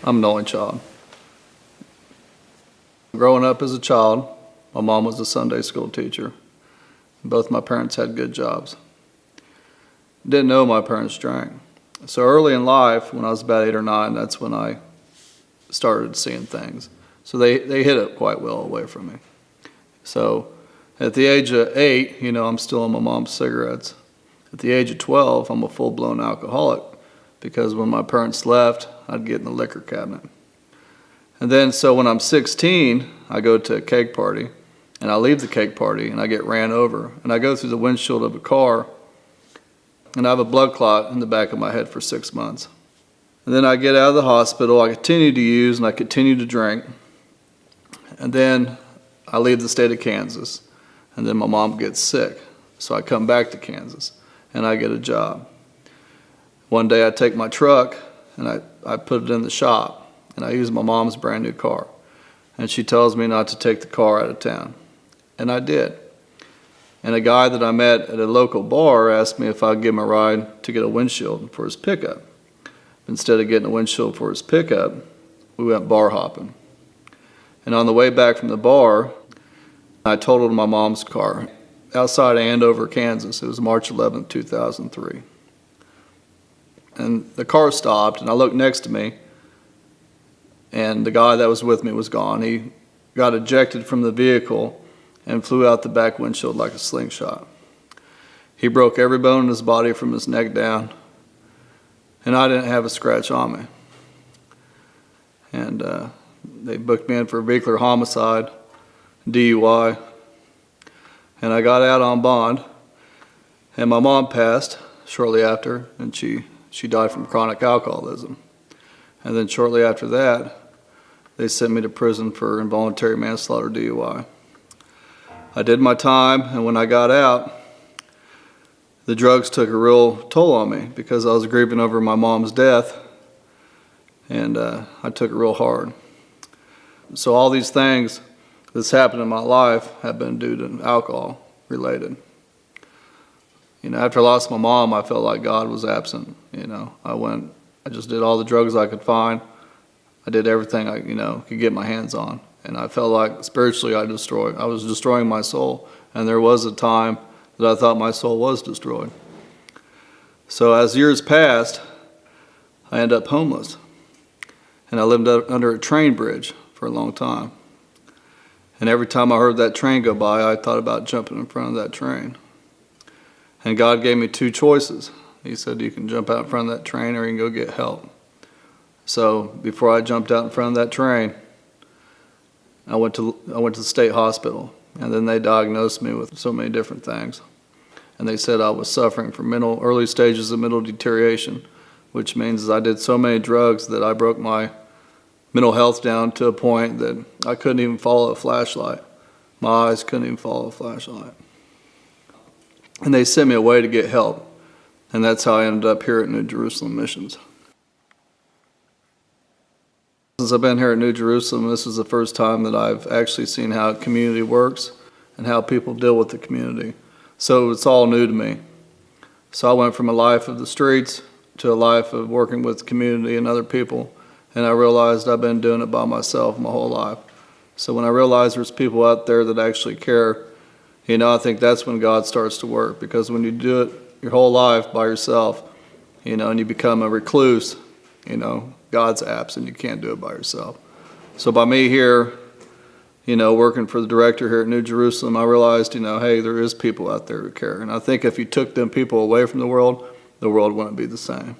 I'm an only child. Growing up as a child, my mom was a Sunday school teacher. Both my parents had good jobs. Didn't know my parents drank. So early in life, when I was about 8 or 9, that's when I started seeing things. So they hid it quite well away from me. So at the age of 8, I'm still on my mom's cigarettes. At the age of 12, I'm a full-blown alcoholic because when my parents left, I'd get in the liquor cabinet. And then so when I'm 16, I go to a cake party, and I leave the cake party, and I get ran over. And I go through the windshield of a car, and I have a blood clot in the back of my head for 6 months. And then I get out of the hospital, I continue to use, and I continue to drink. And then I leave the state of Kansas, and then my mom gets sick. So I come back to Kansas, and I get a job. One day I take my truck, and I put it in the shop, and I use my mom's brand new car. And she tells me not to take the car out of town. And I did. And a guy that I met at a local bar asked me if I'd give him a ride to get a windshield for his pickup. Instead of getting a windshield for his pickup, we went bar hopping. And on the way back from the bar, I totaled my mom's car outside Andover, Kansas. It was March 11th, 2003. And the car stopped, and I looked next to me, and the guy that was with me was gone. He got ejected from the vehicle and flew out the back windshield like a slingshot. He broke every bone in his body from his neck down, and I didn't have a scratch on me. And they booked me in for vehicular homicide, DUI, and I got out on bond. And my mom passed shortly after, and she died from chronic alcoholism. And then shortly after that, they sent me to prison for involuntary manslaughter, DUI. I did my time, and when I got out, the drugs took a real toll on me because I was grieving over my mom's death, and I took it real hard. So all these things that's happened in my life have been due to alcohol related. After I lost my mom, I felt like God was absent. I just did all the drugs I could find. I did everything I could get my hands on. And I felt like spiritually I was destroying my soul. And there was a time that I thought my soul was destroyed. So as years passed, I ended up homeless. And I lived under a train bridge for a long time. And every time I heard that train go by, I thought about jumping in front of that train. And God gave me 2 choices. He said, you can jump out in front of that train or you can go get help. So before I jumped out in front of that train, I went to the state hospital, and then they diagnosed me with so many different things. And they said I was suffering from early stages of mental deterioration, which means I did so many drugs that I broke my mental health down to a point that I couldn't even follow a flashlight. My eyes couldn't even follow a flashlight. And they sent me away to get help. And that's how I ended up here at New Jerusalem Missions. Since I've been here at New Jerusalem, this is the first time that I've actually seen how a community works and how people deal with the community. So it's all new to me. So I went from a life of the streets to a life of working with the community and other people, and I realized I've been doing it by myself my whole life. So when I realized there's people out there that actually care, I think that's when God starts to work, because when you do it your whole life by yourself, and you become a recluse, God's absent. You can't do it by yourself. So by me here, working for the director here at New Jerusalem, I realized, hey, there is people out there who care. And I think if you took them people away from the world wouldn't be the same.